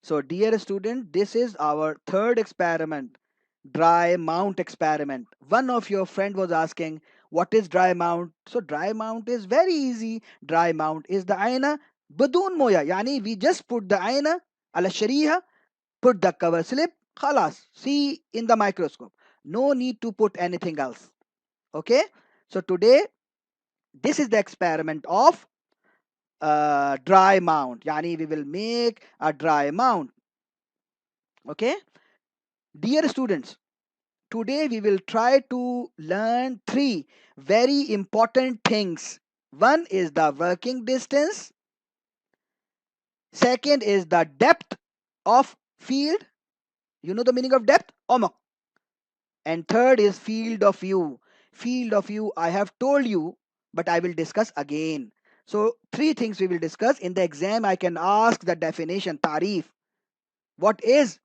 So dear student, this is our third experiment, dry mount experiment. One of your friend was asking, what is dry mount? So dry mount is very easy. Dry mount is the aina بدون مويه. Yani we just put the aina على الشريحة, put the cover slip, خلاص. See in the microscope. No need to put anything else. Okay. So today this is the experiment of dry mount. Yani we will make a dry mount. Okay. Dear students, today we will try to learn three very important things. One is the working distance, second is the depth of field. You know the meaning of depth? Omak. And third is field of view. Field of view, I have told you, but I will discuss again. So, three things we will discuss. In the exam, I can ask the definition, tarif. What is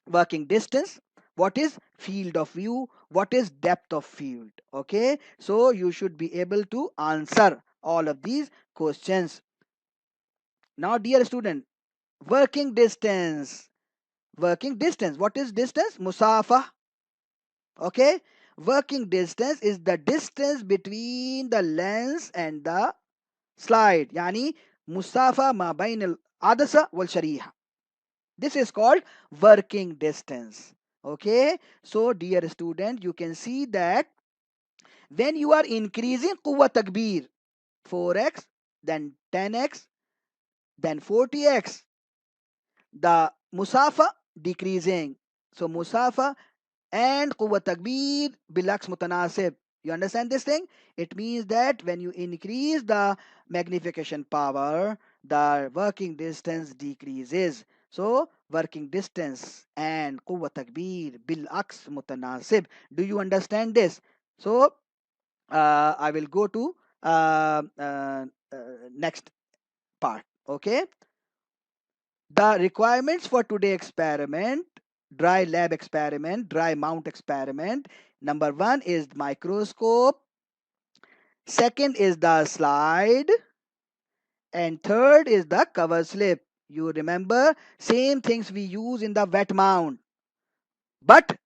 working distance? What is field of view? What is depth of field? Okay, so you should be able to answer all of these questions. Now, dear student, working distance. Working distance. What is distance? Musafa. Okay, working distance is the distance between the lens and the slide. Yani musafa ma bain al adasa wal shariha. This is called working distance. Okay, so dear student, you can see that when you are increasing quwwa takbir, 4x, then 10x, then 40x, the musafa decreasing. So musafa and quwwa takbir bilaks mutanasib. You understand this thing? It means that when you increase the magnification power, the working distance decreases. So working distance and quwwa takbir bilaks mutanasib. Do you understand this? So I will go to next part. Okay. The requirements for today experiment, dry lab experiment, dry mount experiment. Number one is microscope. Second is the slide. And third is the cover slip. You remember same things we use in the wet mount. But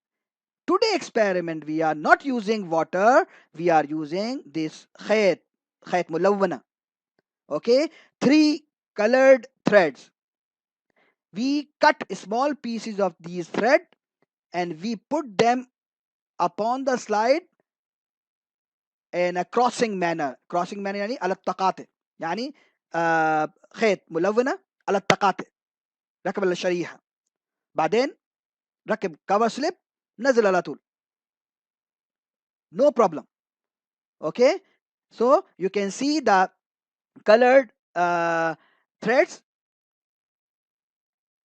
today experiment we are not using water. We are using this khayt mulawwana. Okay, three colored threads. We cut small pieces of these thread and we put them upon the slide in a crossing manner. Crossing manner يعني على التقاطع. يعني خيط ملونة على التقاطع. ركب على الشريحة. بعدين ركب cover slip نزل على طول. No problem. Okay. So you can see the colored threads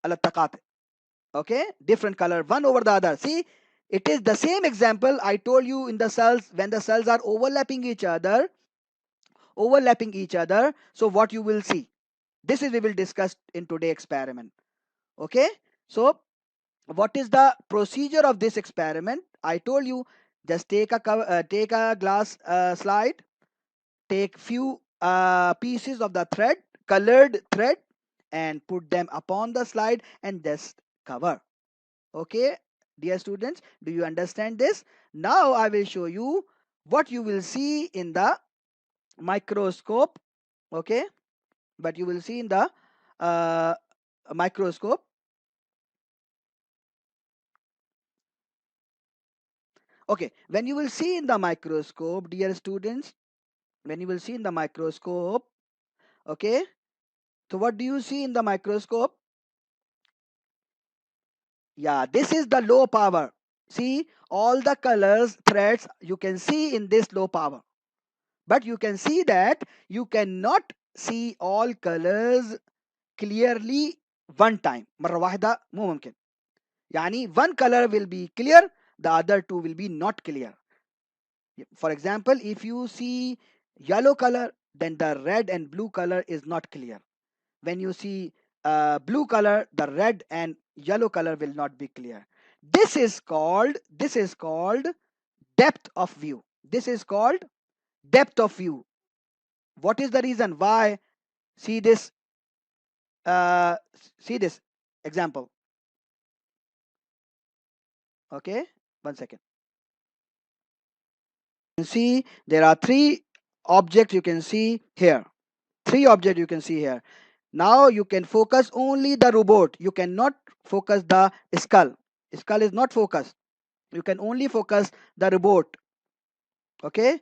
على التقاطع. Okay, different color one over the other. See, it is the same example I told you in the cells. When the cells are overlapping each other, so what you will see, this is we will discuss in today experiment. Okay, so what is the procedure of this experiment? I told you, just take a glass slide, take few pieces of the thread, colored thread, and put them upon the slide and just cover. Okay, dear students, do you understand this? Now I will show you what you will see in the microscope. Okay, but you will see in the uh, microscope. Okay, when you will see in the microscope, dear students, when you will see in the microscope, okay, so what do you see in the microscope? Yeah, this is the low power. See, all the colors threads you can see in this low power, but you can see that you cannot see all colors clearly one time. مرة واحدة مو ممكن. يعني one color will be clear, the other two will be not clear. For example, if you see yellow color, then the red and blue color is not clear. When you see blue color, the red and yellow color will not be clear. This is called depth of view. This is called depth of view. What is the reason why? See this. Uh, See this. Example. Okay, 1 second. You can see there are three objects you can see here. Three objects you can see here. Now you can focus only the robot. You cannot focus the skull. Skull is not focused. You can only focus the robot. Okay.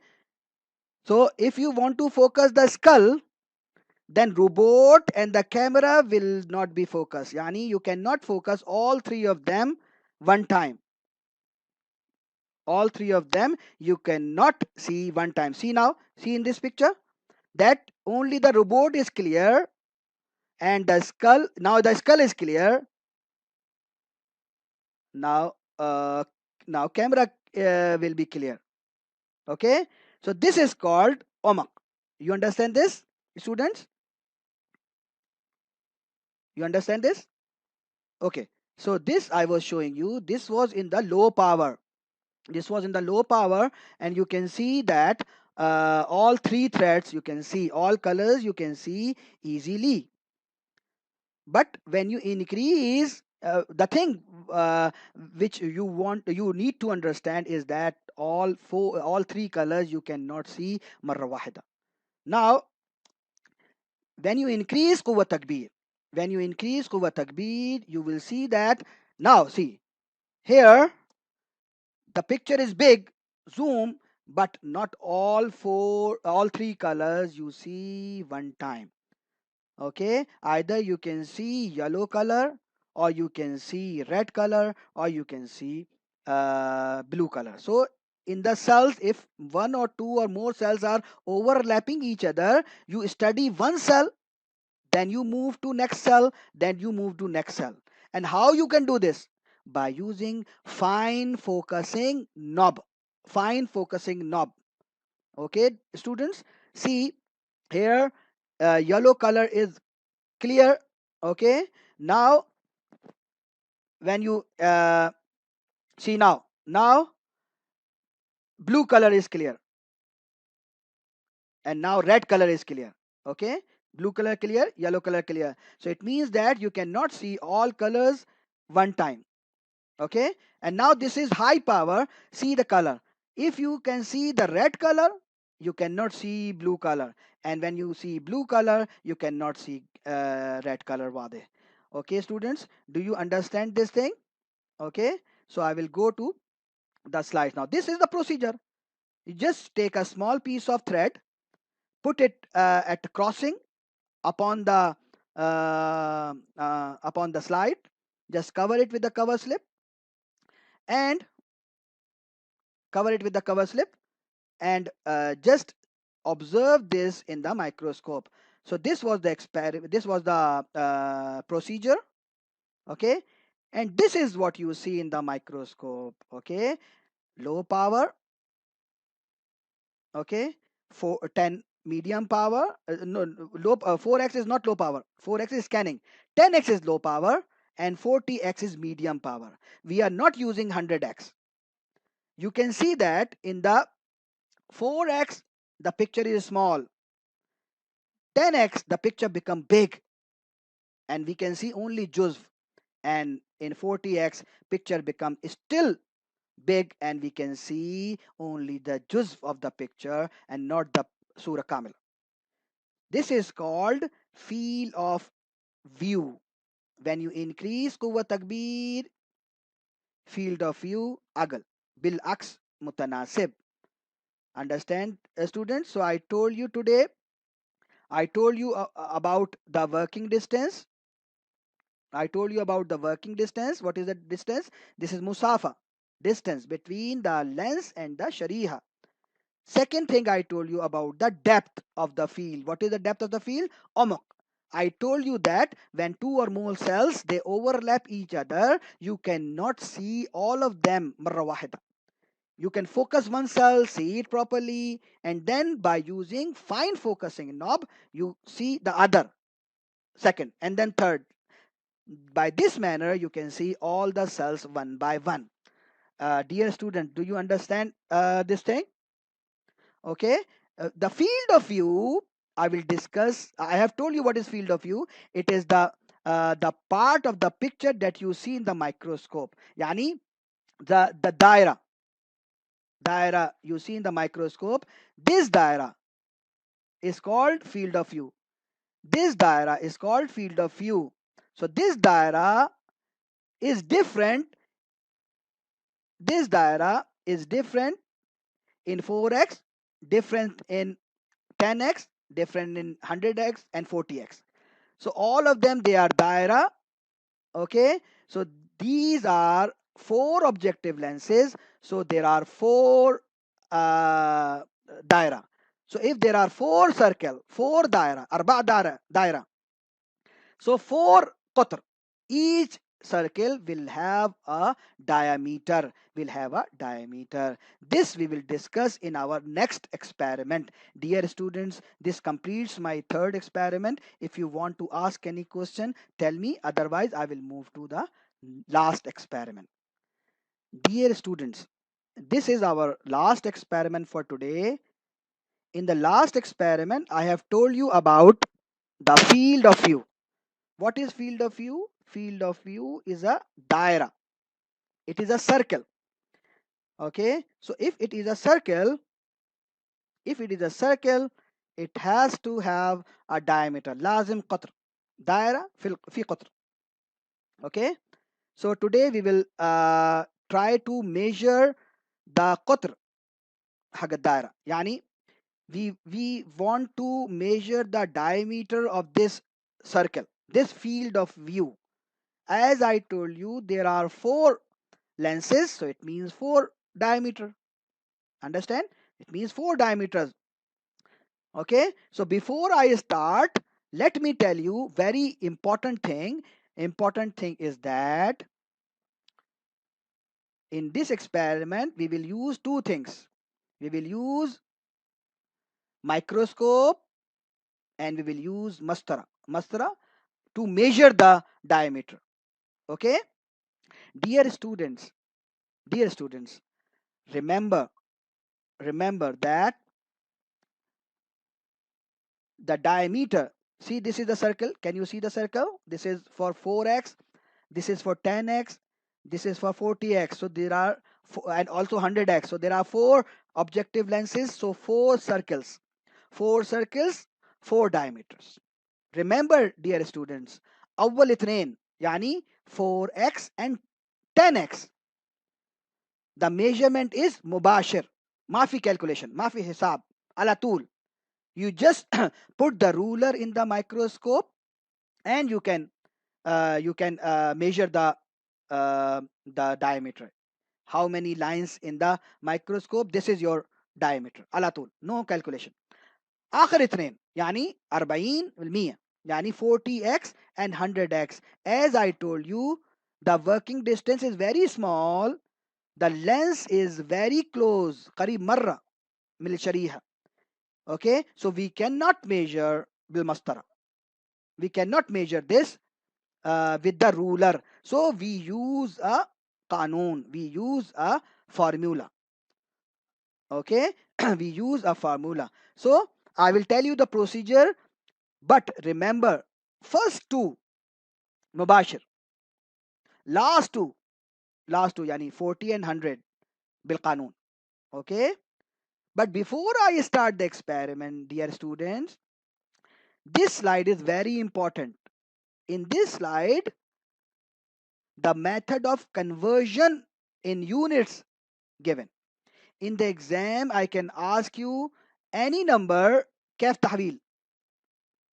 So if you want to focus the skull, then robot and the camera will not be focused. Yani you cannot focus all three of them one time. All three of them you cannot see one time. See now, see in this picture that only the robot is clear and the skull, now the skull is clear. Now now camera will be clear. Okay, so this is called omak. You understand this, students? You understand this? Okay, so this I was showing you, this was in the low power. This was in the low power, and you can see that all three threads you can see, all colors you can see easily. But when you increase the thing which you need to understand is that all three colors you cannot see marra wahida. Now when you increase quwwa takbir, when you increase quwwa takbir, you will see that now see here the picture is big, zoom, but not all three colors you see one time. Okay, either you can see yellow color, or you can see red color, or you can see blue color. So in the cells, if one or two or more cells are overlapping each other, you study one cell, then you move to next cell, then you move to next cell. And how you can do this? By using fine focusing knob. Fine focusing knob. Okay, students, see here yellow color is clear. Okay, now when you see now blue color is clear, and now red color is clear. Okay, blue color clear, yellow color clear. So it means that you cannot see all colors one time. Okay, and now this is high power. See the color. If you can see the red color, you cannot see blue color, and when you see blue color you cannot see red color wade. Okay, students, do you understand this thing? Okay, so I will go to the slides now. This is the procedure. You just take a small piece of thread, put it at crossing upon the slide, just cover it with the cover slip, and cover it with the cover slip, and just observe this in the microscope. So this was the experiment, this was the procedure. Okay, and this is what you see in the microscope. Okay, low power. Okay, 10 medium power, no, low 4x is not low power, 4x is scanning, 10x is low power, and 40x is medium power. We are not using 100x. You can see that in the 4x the picture is small, 10x the picture become big, and we can see only juzv, and in 40x picture become still big, and we can see only the juzv of the picture and not the surah kamil. This is called field of view. When you increase quwwa takbir, field of view agal bil aks mutanasib. Understand, students? So I told you today, I told you about the working distance. I told you about the working distance. What is the distance? This is musafa, distance between the lens and the shariha. Second thing I told you about the depth of the field. What is the depth of the field? Omok. I told you that when two or more cells they overlap each other, you cannot see all of them marra wahida. You can focus one cell, see it properly, and then by using fine focusing knob, you see the other, second, and then third. By this manner, you can see all the cells one by one. Dear student, do you understand this thing? Okay, the field of view I will discuss. I have told you what is field of view. It is the the part of the picture that you see in the microscope. Yani the daira you see in the microscope, this daira is called field of view. This daira is called field of view. So this daira is different. This daira is different in 4x, different in 10x, different in 100x and 40x. So all of them, they are daira. Okay, so these are four objective lenses. So there are four daira. So if there are four circle, four daira, arba daira, so four qatr, each circle will have a diameter, this we will discuss in our next experiment. Dear students, this completes my third experiment. If you want to ask any question, tell me, otherwise I will move to the last experiment. Dear students, this is our last experiment for today. In the last experiment, I have told you about the field of view. What is field of view? Field of view is a daira. It is a circle. Okay. So if it is a circle, it has to have a diameter. Lazim qatr. Daira fi qatr. Okay. So today we will try to measure the qatr حق الدائرة. يعني we want to measure the diameter of this circle, this field of view. As I told you, there are four lenses, so it means four diameter. Understand? It means four diameters. Okay, so before I start, let me tell you very important thing is that in this experiment we will use two things. We will use microscope and we will use mastara to measure the diameter. Okay, dear students, dear students, remember that the diameter, see, this is the circle. Can you see the circle? This is for 4x, this is for 10x, this is for 40x. So there are and also 100x. So there are four objective lenses, so four circles, four diameters. Remember dear students, أول اثنين يعني 4x and 10x, the measurement is مباشر, ما في calculation, ما في حساب, على طول. You just put the ruler in the microscope and you can measure the diameter. How many lines in the microscope? This is your diameter على طول, no calculation. آخر اثنين يعني 40% يعني 40x and 100x. As I told you, the working distance is very small, the lens is very close, قريب مرة من الشريحة. Okay, so we cannot measure بالمسطرة, we cannot measure this with the ruler. So we use a قانون, we use a formula. Okay, we use a formula. So I will tell you the procedure, but remember, first two مباشر, last two yani 40 and 100 بالقانون. Okay, but before I start the experiment, dear students, this slide is very important. In this slide, the method of conversion in units given. In the exam, I can ask you any number, كيف تحويل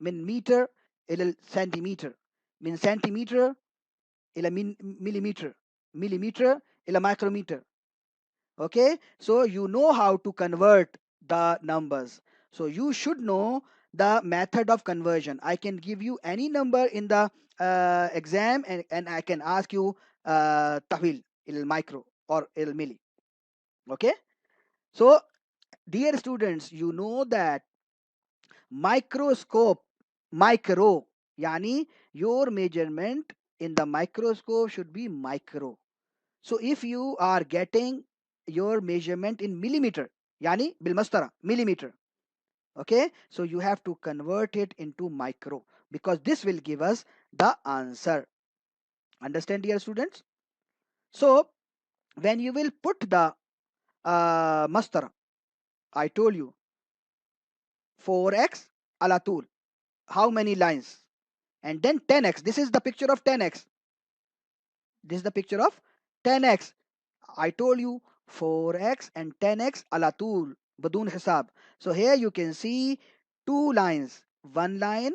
من meter إلى centimeter, من centimeter إلى millimeter, millimeter إلى micrometer. Okay, so you know how to convert the numbers. So you should know the method of conversion. I can give you any number in the exam and I can ask you tahwil il micro or il milli. Okay, so dear students, you know that microscope, micro yani your measurement in the microscope should be micro. So if you are getting your measurement in millimeter, yani bilmastara, millimeter, okay, so you have to convert it into micro because this will give us the answer. Understand, dear students? So when you will put the mastara, I told you 4x ala tool. How many lines? And then 10x. This is the picture of 10x. This is the picture of 10x. I told you 4x and 10x ala tool badun hisab. So here you can see two lines, one line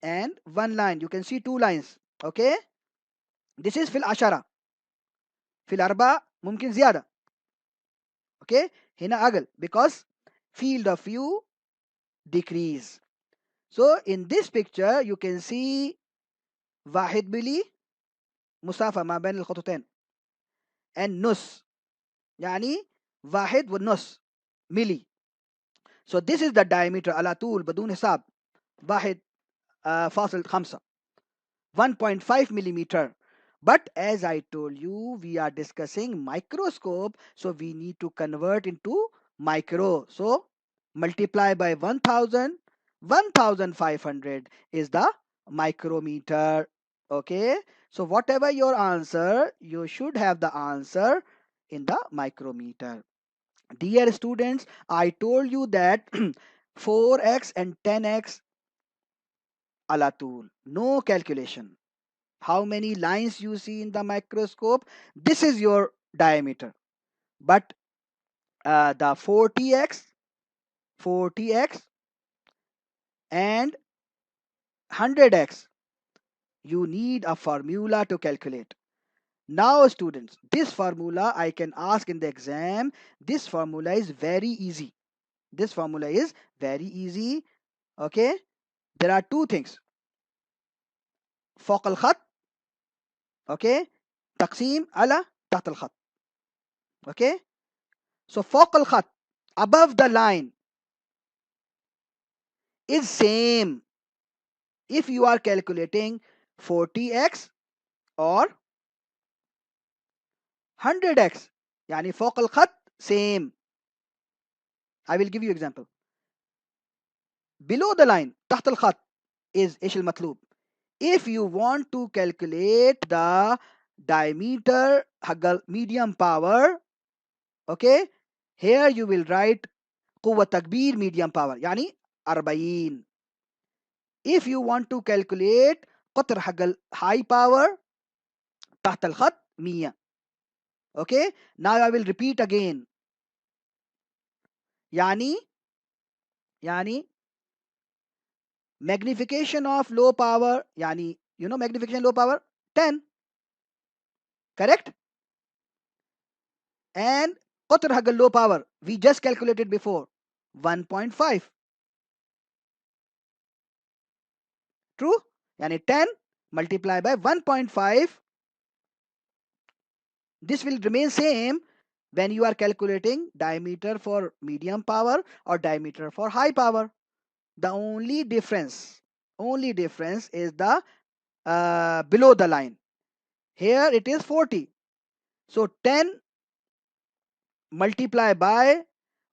and one line. You can see two lines. Okay. This is fil ashara. Fil arba mumkin ziyada. Okay. Hina agal because field of view decrease. So in this picture you can see واحد ملي مسافة ما بين الخطوتين and نص يعني واحد والنص ملي. So this is the diameter على طول بدون حساب واحد فاصل خمسة 1.5 millimeter. But as I told you, we are discussing microscope, so we need to convert into micro. So multiply by 1000, 1500 is the micrometer. Okay, so whatever your answer, you should have the answer in the micrometer. Dear students, I told you that 4x and 10x ala tool, no calculation. How many lines you see in the microscope, this is your diameter. But the 40x and 100x, you need a formula to calculate. Now students, this formula I can ask in the exam. This formula is very easy. This formula is very easy. Okay, there are two things. فوق الخط. Okay, تقسيم على تحت الخط. Okay, so فوق الخط, above the line, is same if you are calculating 40x or 100x. يعني فوق الخط same. I will give you example. Below the line تحت الخط is ايش المطلوب. If you want to calculate the diameter حق medium power, okay, here you will write قوة تكبير medium power يعني 40. If you want to calculate قطر حق high power تحت الخط 100. Okay, now I will repeat again. يعني magnification of low power, يعني you know magnification low power 10, correct? And قطر حق low power we just calculated before 1.5. True? يعني 10 multiplied by 1.5. This will remain same when you are calculating diameter for medium power or diameter for high power. The only difference is the below the line. Here it is 40. So 10 multiply by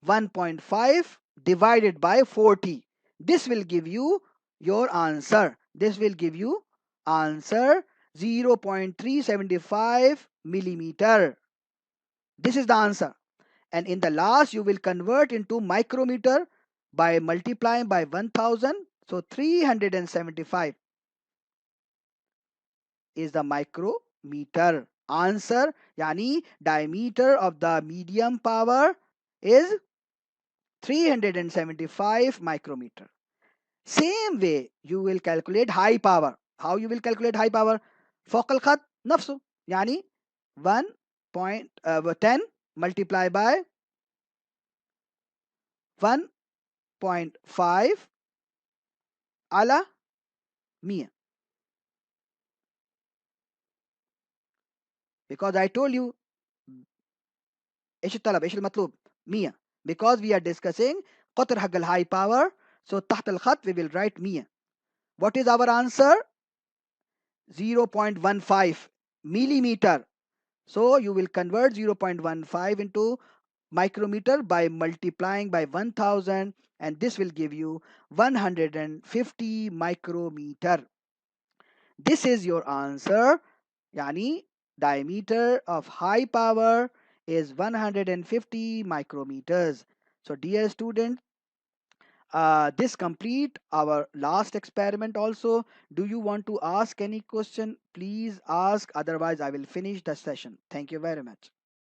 1.5 divided by 40. This will give you your answer. This will give you answer 0.375 millimeter. This is the answer. And in the last you will convert into micrometer by multiplying by 1000. So 375 is the micrometer. Answer yani diameter of the medium power is 375 micrometer. Same way you will calculate high power. How you will calculate high power? فوق الخط نفسه يعني 1.10 multiply by 1.5 على 100. Because I told you ايش الطلب ايش المطلوب 100. Because we are discussing قطر حق الهاي power, so تحت الخط we will write 100. What is our answer? 0.15 millimeter. So you will convert 0.15 into micrometer by multiplying by 1000, and this will give you 150 micrometer. This is your answer. Yani diameter of high power is 150 micrometers. So dear student, this complete our last experiment also. Do you want to ask any question? Please ask, otherwise I will finish the session. Thank you very much.